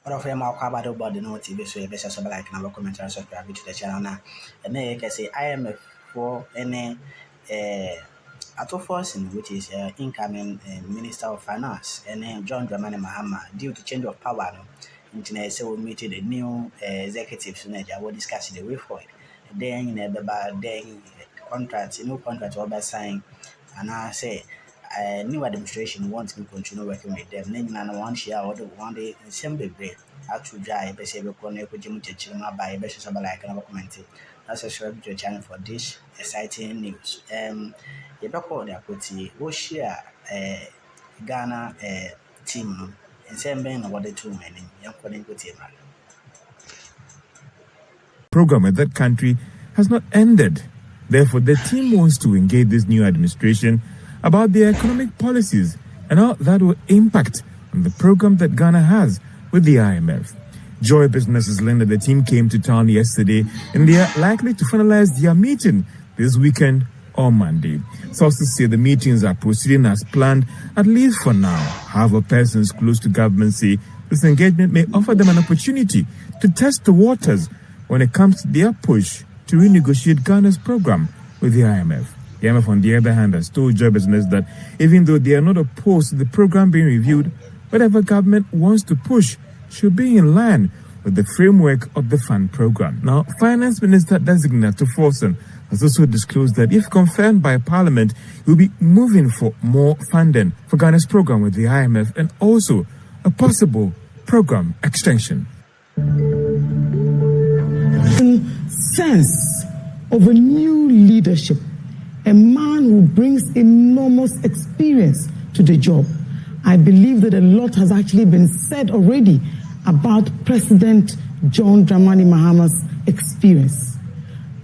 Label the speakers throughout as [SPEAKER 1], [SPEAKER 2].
[SPEAKER 1] What of them about the no TV so you best like now commentary subscribe to the channel now. And then you can say IMF for any Ato Forcing, which is incoming Minister of Finance, and then John Dramani Mahama, due to change of power, internet so we meet the new executives will discuss the way forward. Then contracts, new contracts will be signed, and I say new administration wants to continue working with them. Then I want share or one day in some degree. Actually, I be able to connect with Jim Chechima by best like another comment. That's a subscribe to your channel for this exciting news. The back of the equity will share Ghana team and send Ben about the 2 many young connect him.
[SPEAKER 2] Program at that country has not ended. Therefore, the team wants to engage this new administration about their economic policies and how that will impact on the program that Ghana has with the IMF. Joy Businesses learned that the team came to town yesterday and they are likely to finalize their meeting this weekend or Monday. Sources say the meetings are proceeding as planned, at least for now. However, persons close to government say this engagement may offer them an opportunity to test the waters when it comes to their push to renegotiate Ghana's program with the IMF. The IMF, on the other hand, has told Joy Business that even though they are not opposed to the program being reviewed, whatever government wants to push should be in line with the framework of the fund program. Now, Finance Minister designate Ato Forson has also disclosed that if confirmed by Parliament, he will be moving for more funding for Ghana's program with the IMF and also a possible program extension.
[SPEAKER 3] Sense of a new leadership, a man who brings enormous experience to the job. I believe that a lot has actually been said already about President John Dramani Mahama's experience.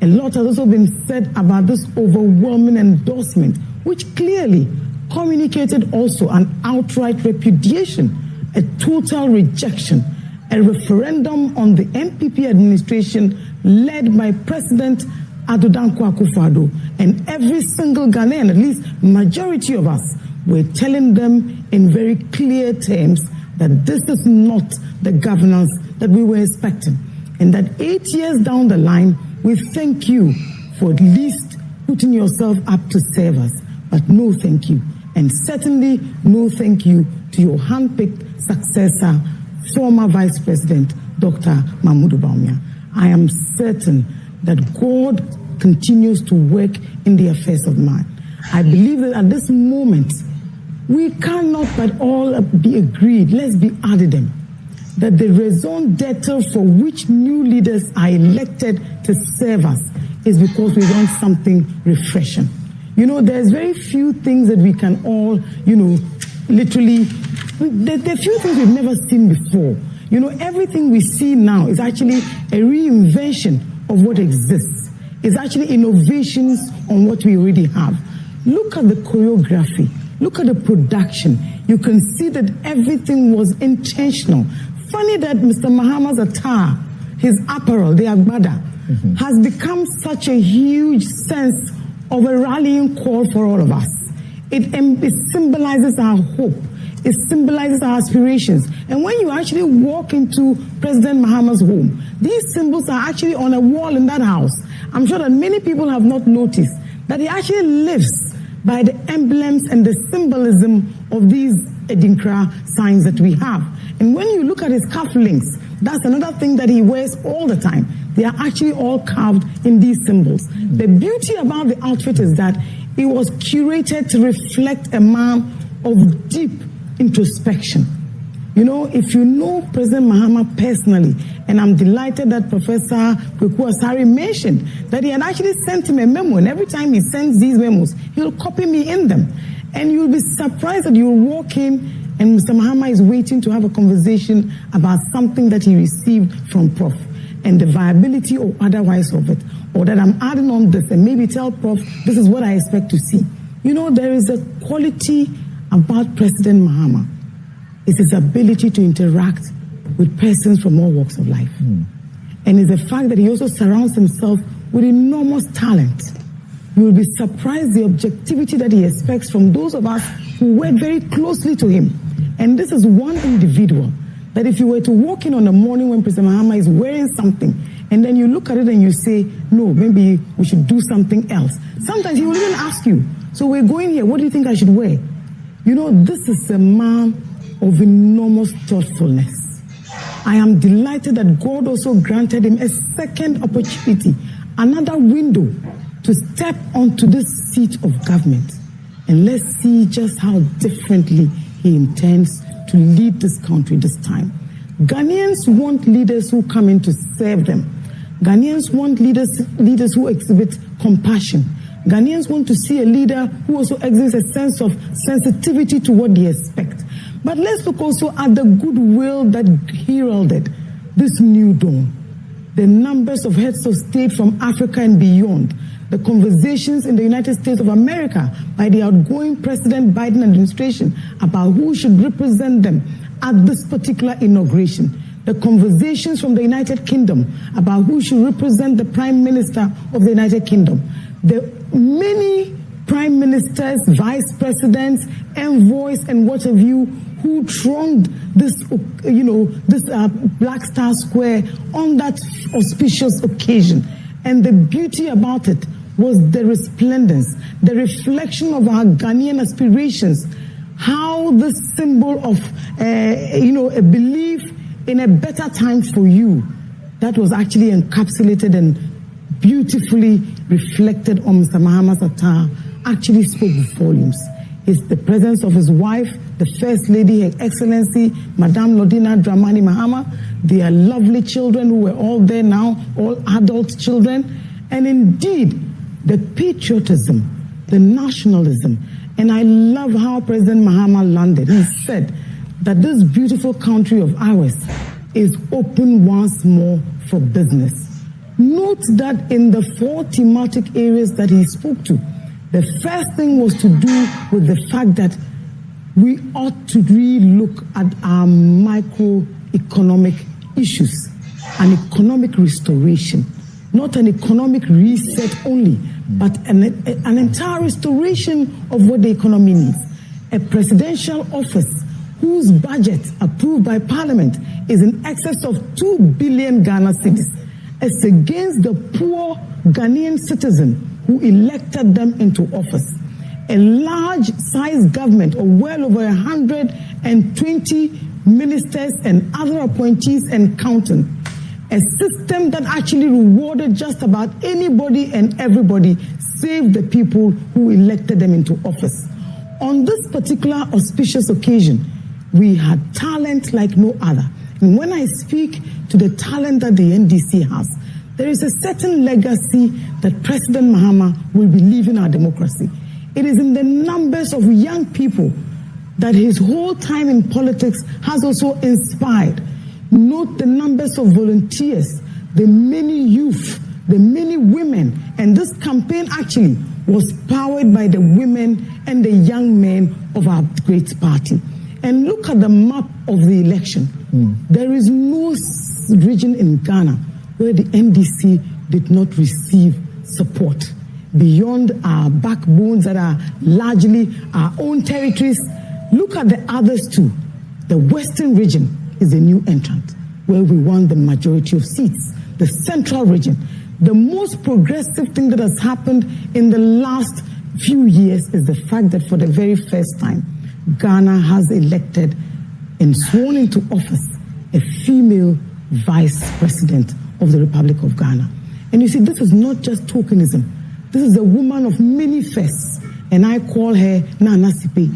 [SPEAKER 3] A lot has also been said about this overwhelming endorsement, which clearly communicated also an outright repudiation, a total rejection, a referendum on the NPP administration led by President Adodankwa Akufo-Addo, and every single Ghanaian, at least majority of us, were telling them in very clear terms that this is not the governance that we were expecting. And that 8 years down the line, we thank you for at least putting yourself up to serve us. But no thank you. And certainly no thank you to your handpicked successor, former Vice President, Dr. Mahmoud Bawumia. I am certain that God continues to work in the affairs of man. I believe that at this moment, we cannot but all be agreed, let's be ardent, that the raison d'etre for which new leaders are elected to serve us is because we want something refreshing. You know, there's very few things that we can all, literally, there are few things we've never seen before. You know, everything we see now is actually a reinvention of what exists. It's actually innovations on what we already have. Look at the choreography. Look at the production. You can see that everything was intentional. Funny that Mr. Mahama's attire, his apparel, the agbada, has become such a huge sense of a rallying call for all of us. It symbolizes our hope. It symbolizes our aspirations. And when you actually walk into President Mahama's home, these symbols are actually on a wall in that house. I'm sure that many people have not noticed that he actually lives by the emblems and the symbolism of these Edinkra signs that we have. And when you look at his cufflinks, that's another thing that he wears all the time. They are actually all carved in these symbols. The beauty about the outfit is that it was curated to reflect a man of deep introspection. You know, if you know President Mahama personally, and I'm delighted that Professor Kweku Asari mentioned that he had actually sent him a memo, and every time he sends these memos, he'll copy me in them. And you'll be surprised that you'll walk in and Mr. Mahama is waiting to have a conversation about something that he received from Prof. and the viability or otherwise of it. Or that I'm adding on this and maybe tell Prof, this is what I expect to see. You know, there is a quality about President Mahama. It's his ability to interact with persons from all walks of life. And it's the fact that he also surrounds himself with enormous talent. You will be surprised the objectivity that he expects from those of us who work very closely to him. And this is one individual that if you were to walk in on the morning when President Mahama is wearing something, and then you look at it and you say, no, maybe we should do something else. Sometimes he will even ask you, so we're going here, what do you think I should wear? You know, this is a man of enormous thoughtfulness. I am delighted that God also granted him a second opportunity, another window to step onto this seat of government. And let's see just how differently he intends to lead this country this time. Ghanaians want leaders who come in to serve them. Ghanaians want leaders who exhibit compassion. Ghanaians want to see a leader who also exhibits a sense of sensitivity to what they expect. But let's look also at the goodwill that heralded this new dawn. The numbers of heads of state from Africa and beyond, the conversations in the United States of America by the outgoing President Biden administration about who should represent them at this particular inauguration, the conversations from the United Kingdom about who should represent the Prime Minister of the United Kingdom, the many prime ministers, vice presidents, envoys, and what have you who thronged this, Black Star Square on that auspicious occasion. And the beauty about it was the resplendence, the reflection of our Ghanaian aspirations, how the symbol of, a belief in a better time for you, that was actually encapsulated and beautifully reflected on Mr. Mahama's attire, actually spoke volumes. It's the presence of his wife, the First Lady, Her Excellency, Madame Lodina Dramani Mahama, their lovely children who were all there now, all adult children, and indeed, the patriotism, the nationalism. And I love how President Mahama landed. He said that this beautiful country of ours is open once more for business. Note that in the 4 thematic areas that he spoke to, the first thing was to do with the fact that we ought to re-look at our microeconomic issues, an economic restoration, not an economic reset only, but an entire restoration of what the economy needs. A presidential office whose budget approved by Parliament is in excess of 2 billion Ghana cedis. It's against the poor Ghanaian citizen who elected them into office. A large-sized government of well over 120 ministers and other appointees and counting. A system that actually rewarded just about anybody and everybody, save the people who elected them into office. On this particular auspicious occasion, we had talent like no other. And when I speak to the talent that the NDC has, there is a certain legacy that President Mahama will be leaving our democracy. It is in the numbers of young people that his whole time in politics has also inspired. Note the numbers of volunteers, the many youth, the many women, and this campaign actually was powered by the women and the young men of our great party. And look at the map of the election. There is no region in Ghana where the NDC did not receive support. Beyond our backbones that are largely our own territories, look at the others too. The Western region is a new entrant where we won the majority of seats. The Central region, the most progressive thing that has happened in the last few years is the fact that for the very first time, Ghana has elected and sworn into office a female vice president of the Republic of Ghana. And you see, this is not just tokenism. This is a woman of many firsts, and I call her Nana Sipe.